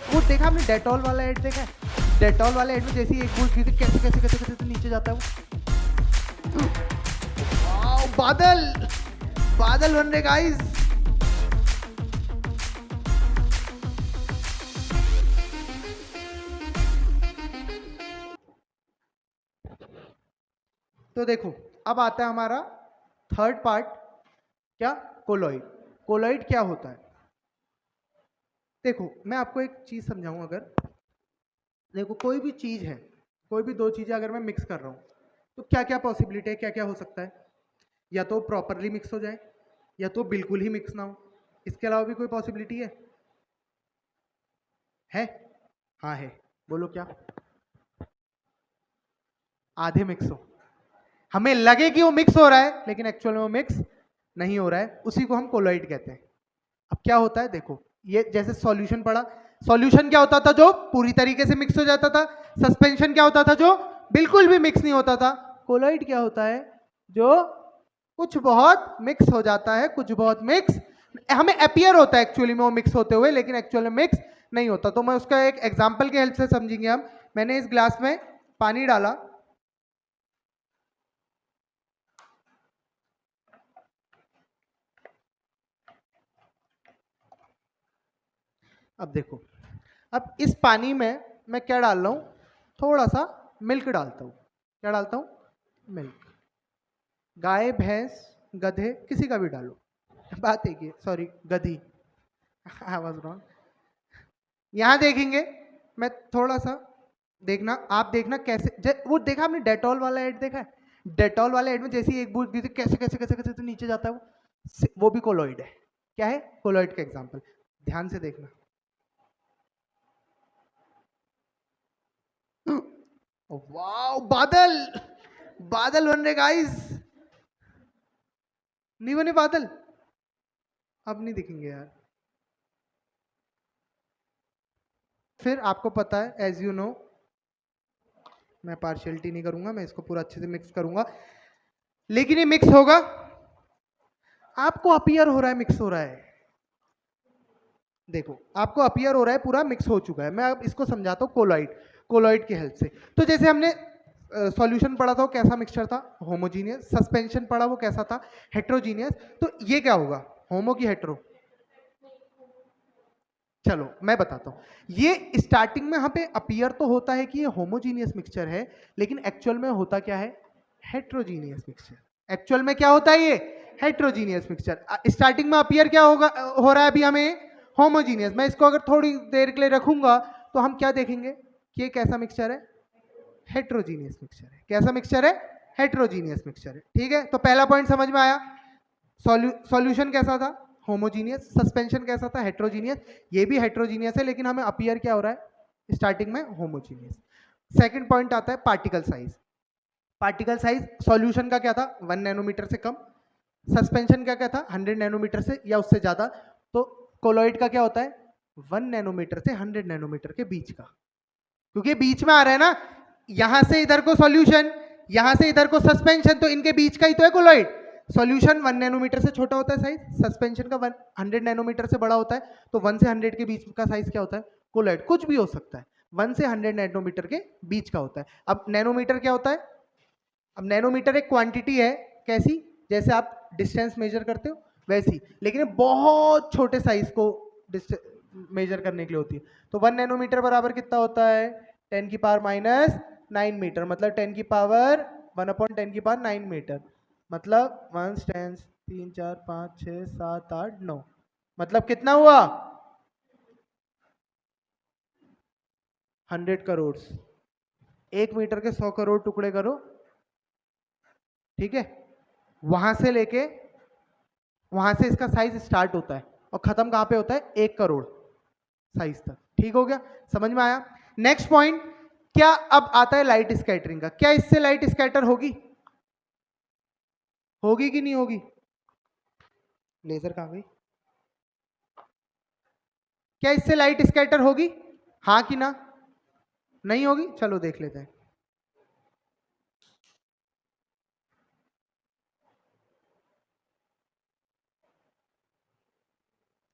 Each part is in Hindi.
वो देखा आपने डेटॉल वाला एड देखा है? डेटॉल वाला एड में जैसे ही एक बूंद गिरती कैसे कैसे कैसे कैसे कैसे नीचे जाता है वो। वाओ, बादल बादल बन रहे गाइस। तो देखो अब आता है हमारा थर्ड पार्ट, क्या? कोलॉइड। कोलॉइड क्या होता है? देखो मैं आपको एक चीज समझाऊं। अगर देखो कोई भी चीज है, कोई भी दो चीजें अगर मैं मिक्स कर रहा हूं तो क्या क्या पॉसिबिलिटी है, क्या क्या हो सकता है? या तो प्रॉपरली मिक्स हो जाए या तो बिल्कुल ही मिक्स ना हो। इसके अलावा भी कोई पॉसिबिलिटी है? हाँ है। बोलो क्या? आधे मिक्स हो, हमें लगे कि वो मिक्स हो रहा है लेकिन एक्चुअल में वो मिक्स नहीं हो रहा है, उसी को हम कोलॉइड कहते हैं। अब क्या होता है देखो, ये जैसे सॉल्यूशन पढ़ा, सॉल्यूशन क्या होता था? जो पूरी तरीके से मिक्स हो जाता था। सस्पेंशन क्या होता था? जो बिल्कुल भी मिक्स नहीं होता था। कोलॉइड क्या होता है? जो कुछ बहुत मिक्स हो जाता है, कुछ बहुत मिक्स हमें अपियर होता है एक्चुअली में वो मिक्स होते हुए, लेकिन एक्चुअली में मिक्स नहीं होता। तो मैं उसका एक एग्जांपल के हेल्प से समझेंगे हम। मैंने इस ग्लास में पानी डाला, अब देखो, अब इस पानी में मैं क्या डाल रहा हूं? थोड़ा सा मिल्क डालता हूं। क्या डालता हूं? मिल्क। गाय, भैंस, गधे, किसी का भी डालो, बात एक ही, सॉरी गधी, आई वाज रॉन्ग। यहां देखेंगे, मैं थोड़ा सा, देखना आप, देखना कैसे वो देखा आपने डेटॉल वाला एड देखा है? डेटॉल वाले एड में जैसे ही एक बूंद गिरती कैसे कैसे कैसे कैसे तो नीचे जाता है वो भी कोलॉइड है। क्या है? कोलॉइड का एग्जांपल। ध्यान से देखना। वाओ, बादल बादल बन रहे गाइस। नहीं बने बादल? अब नहीं दिखेंगे यार। फिर आपको पता है, एज यू नो, मैं पार्शियलिटी नहीं करूंगा, मैं इसको पूरा अच्छे से मिक्स करूंगा, लेकिन ये मिक्स होगा। आपको अपीयर हो रहा है मिक्स हो रहा है। देखो आपको अपीयर हो रहा है पूरा मिक्स हो चुका है। मैं अब इसको समझाता हूँ कोलॉइड, कोलॉइड की हेल्प से। तो जैसे हमने सॉल्यूशन पढ़ा था वो कैसा मिक्सचर था? होमोजीनियस। सस्पेंशन पढ़ा वो कैसा था? हेट्रोजीनियस। तो ये क्या होगा? होमो की हेट्रो? चलो मैं बताता हूं। ये स्टार्टिंग में यहाँ पे अपीयर तो होता है कि ये होमोजीनियस मिक्सचर है, लेकिन एक्चुअल में होता क्या है? Heterogeneous mixture. एक्चुअल में क्या होता है? ये हेट्रोजीनियस मिक्सचर। स्टार्टिंग में अपीयर क्या होगा, हो रहा है अभी हमें? होमोजीनियस। मैं इसको अगर थोड़ी देर के लिए रखूंगा तो हम क्या देखेंगे कि ये कैसा मिक्सचर है? हेट्रोजीनियस मिक्सचर है। कैसा मिक्सचर है? हेट्रोजीनियस मिक्सचर है। ठीक है, तो पहला पॉइंट समझ में आया। सॉल्यूशन कैसा था? होमोजीनियस। सस्पेंशन कैसा था? हेट्रोजीनियस। ये भी हेट्रोजीनियस है, लेकिन हमें अपीयर क्या हो रहा है स्टार्टिंग में? होमोजीनियस। सेकंड पॉइंट आता है particle size. Particle size solution का क्या था? 1 नैनोमीटर से कम। सस्पेंशन का क्या था? 100 नैनोमीटर से या उससे ज्यादा। तो कोलॉइड का क्या होता है? 1 नैनोमीटर से 100 नैनोमीटर के बीच का, क्योंकि बीच में आ रहा है ना, यहां से इधर को सॉल्यूशन, यहां से इधर को सस्पेंशन, तो इनके बीच का ही तो है कोलॉइड। सॉल्यूशन 1 नैनोमीटर से छोटा होता है साइज, सस्पेंशन का 100 नैनोमीटर से बड़ा होता है। तो 1 से 100 के बीच का साइज क्या होता है? कोलॉइड। कुछ भी हो सकता है, 1 से 100 नैनोमीटर के बीच का होता है। अब नैनोमीटर क्या होता है? अब नैनोमीटर एक क्वांटिटी है, कैसी? जैसे आप डिस्टेंस मेजर करते हो वैसी, लेकिन बहुत छोटे साइज को मेजर करने के लिए होती है। तो 1 नैनोमीटर बराबर कितना होता है? 10⁻⁹ मीटर, मतलब 10 की पावर 1/10⁹ मतलब 1 10 3 4 5 6 7 8 9, मतलब कितना हुआ? 100 करोड़। 1 मीटर के 100 करोड़ टुकड़े करो, ठीक है? वहां से लेके, वहां से इसका साइज स्टार्ट होता है और खत्म कहां पे होता है? 1 करोड़ साइज तक। ठीक हो गया? समझ में आया? नेक्स्ट पॉइंट, क्या अब आता है लाइट स्कैटरिंग का। क्या इससे लाइट स्कैटर होगी? होगी कि नहीं होगी? लेजर कहां गई? क्या इससे लाइट स्कैटर होगी? हाँ कि ना? नहीं होगी? चलो देख लेते हैं।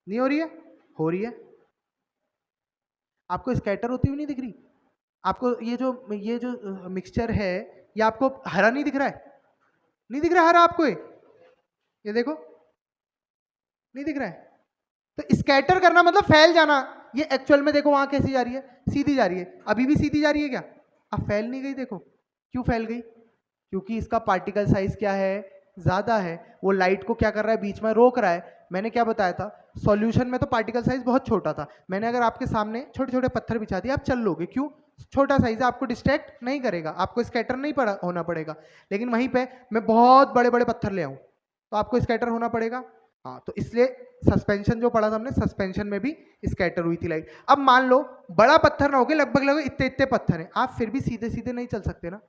नहीं हो रही है? हो रही है। आपको स्कैटर होती हुई नहीं दिख रही? आपको ये जो मिक्सचर है ये आपको हरा नहीं दिख रहा है? नहीं दिख रहा हरा आपको? ये देखो, नहीं दिख रहा है। तो स्कैटर करना मतलब फैल जाना। ये एक्चुअल में देखो वहां कैसी जा रही है, सीधी जा रही है। अभी भी सीधी जा रही है क्या? अब फैल नहीं गई। देखो क्यों फैल गई? क्योंकि इसका पार्टिकल साइज क्या है, ज्यादा है। वो लाइट को क्या कर रहा है, बीच में रोक रहा है। मैंने क्या बताया था, सॉल्यूशन में तो पार्टिकल साइज बहुत छोटा था। मैंने अगर आपके सामने छोटे छोटे पत्थर बिछा दिए, आप चल लोगे। क्यों? छोटा साइज है, आपको डिस्ट्रैक्ट नहीं करेगा, आपको स्कैटर नहीं होना पड़ेगा। लेकिन वहीं पे मैं बहुत बड़े बड़े पत्थर ले आऊं तो आपको स्कैटर होना पड़ेगा। हाँ, तो इसलिए सस्पेंशन जो पढ़ा था हमने, सस्पेंशन में भी स्कैटर हुई थी लाइट। अब मान लो बड़ा पत्थर ना हो गया, लगभग इतने इतने पत्थर हैं, आप फिर भी सीधे सीधे नहीं चल सकते ना।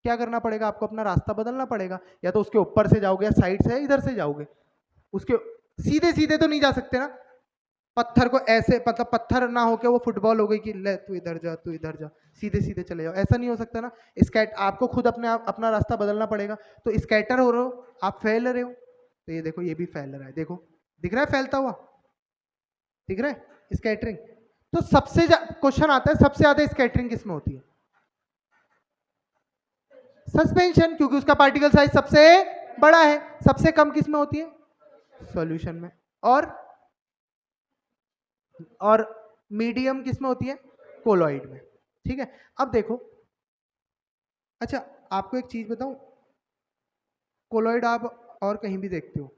क्या करना पड़ेगा आपको? अपना रास्ता बदलना पड़ेगा। या तो उसके ऊपर से जाओगे, या साइड से, इधर से जाओगे। उसके सीधे सीधे तो नहीं जा सकते ना। पत्थर को ऐसे, मतलब पत्थर ना होके वो फुटबॉल हो गई कि ले तू इधर जा, तू इधर जा, सीधे सीधे चले जाओ, ऐसा नहीं हो सकता ना। स्कैट आपको खुद अपना रास्ता बदलना पड़ेगा। तो स्कैटर हो रहे हो, आप फैल रहे हो। तो ये देखो, ये भी फैल रहा है। देखो दिख रहा है फैलता हुआ, दिख रहा है स्कैटरिंग। तो सबसे क्वेश्चन आता है, सबसे ज्यादा स्कैटरिंग किसमें होती है? सस्पेंशन, क्योंकि उसका पार्टिकल साइज सबसे बड़ा है। सबसे कम किसमें होती है? सॉल्यूशन में। और मीडियम किसमें होती है? कोलॉइड में। ठीक है, अब देखो। अच्छा, आपको एक चीज बताऊं, कोलॉइड आप और कहीं भी देखते हो,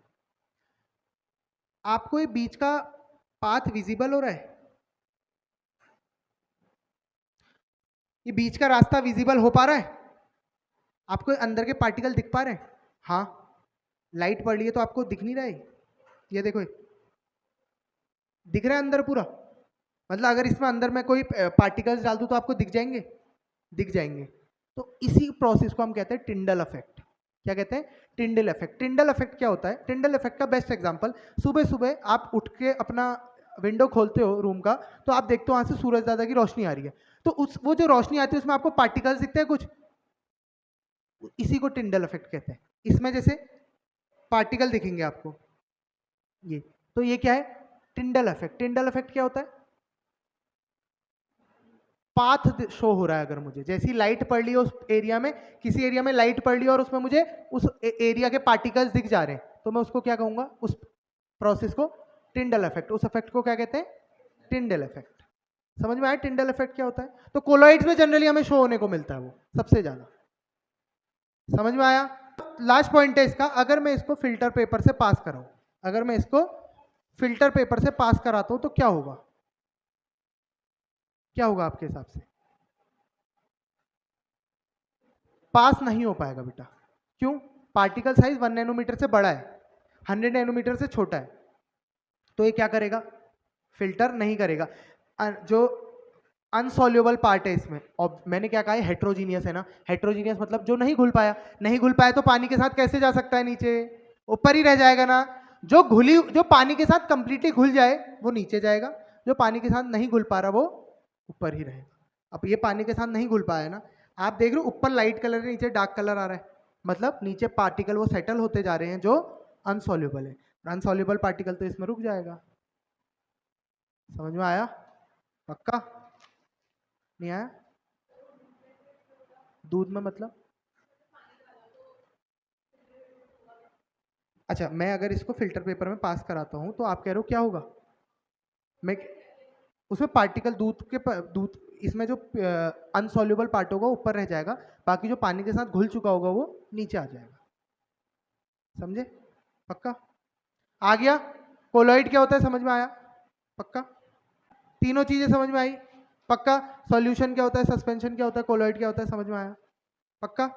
आपको ये बीच का पाथ विजिबल हो रहा है? ये बीच का रास्ता विजिबल हो पा रहा है? आपको अंदर के पार्टिकल दिख पा रहे हैं? हाँ, लाइट पड़ रही है तो आपको दिख नहीं रहा है? ये देखो, दिख रहा है अंदर पूरा। मतलब अगर इसमें अंदर में कोई पार्टिकल्स डाल दूं तो आपको दिख जाएंगे? दिख जाएंगे। तो इसी प्रोसेस को हम कहते हैं टिंडल इफेक्ट। क्या कहते हैं? Tyndall effect. टिंडल इफेक्ट क्या होता है? टिंडल इफेक्ट का बेस्ट एग्जांपल, सुबह सुबह आप उठ के अपना विंडो खोलते हो रूम का, तो आप देखते हो वहां से सूरज दादा की रोशनी आ रही है। तो वो जो रोशनी आती है उसमें आपको पार्टिकल्स दिखते हैं कुछ, इसी को टिंडल इफेक्ट कहते हैं। इसमें जैसे पार्टिकल दिखेंगे आपको, ये तो ये क्या है? Tyndall effect. टिंडल इफेक्ट क्या होता है? पाथ शो हो रहा है। अगर मुझे जैसी लाइट पड़ रही है उस एरिया में, किसी एरिया में लाइट पड़ रही है और उसमें मुझे उस एरिया के पार्टिकल्स दिख जा रहे हैं, तो मैं उसको क्या कहूंगा? उस प्रोसेस को टिंडल इफेक्ट। उस इफेक्ट को क्या कहते हैं? Tyndall effect. समझ में आया टिंडल इफेक्ट क्या होता है? तो कोलॉइड्स में जनरली हमें शो होने को मिलता है वो सबसे ज्यादा। समझ में आया? लास्ट पॉइंट है इसका, अगर मैं इसको फिल्टर पेपर से पास कराऊं, अगर मैं इसको फिल्टर पेपर से पास कराता हूं तो क्या होगा? क्या होगा आपके हिसाब से? पास नहीं हो पाएगा बेटा। क्यों? पार्टिकल साइज 1 नैनोमीटर से बड़ा है, 100 नैनोमीटर से छोटा है। तो ये क्या करेगा? फिल्टर नहीं करेगा। जो अनसॉल्युबल पार्ट है इसमें, और मैंने क्या कहा है? हेट्रोजीनियस है ना। हेट्रोजीनियस मतलब जो नहीं घुल पाया। नहीं घुल पाया तो पानी के साथ कैसे जा सकता है? नीचे, ऊपर ही रह जाएगा ना। जो पानी के साथ कंप्लीटली घुल जाए वो नीचे जाएगा, जो पानी के साथ नहीं घुल पा रहा वो ऊपर ही रहेगा। अब ये पानी के साथ नहीं घुल पाया ना, आप देख रहे हो ऊपर लाइट कलर है, नीचे डार्क कलर आ रहा है, मतलब नीचे पार्टिकल वो सेटल होते जा रहे हैं जो अनसॉल्युबल है। अनसॉल्युबल पार्टिकल तो इसमें रुक जाएगा। समझ में आया? पक्का? नहीं आया? दूध में मतलब? अच्छा, मैं अगर इसको फिल्टर पेपर में पास कराता हूं तो आप कह रहे हो क्या होगा? मैं उसमें पार्टिकल दूध इसमें जो अनसॉल्युबल पार्ट होगा ऊपर रह जाएगा, बाकी जो पानी के साथ घुल चुका होगा वो नीचे आ जाएगा। समझे? पक्का? आ गया? कोलॉइड क्या होता है समझ में आया? पक्का? तीनों चीजें समझ में आई? पक्का? सॉल्यूशन क्या होता है, सस्पेंशन क्या होता है, कोलॉइड क्या होता है, समझ में आया? पक्का?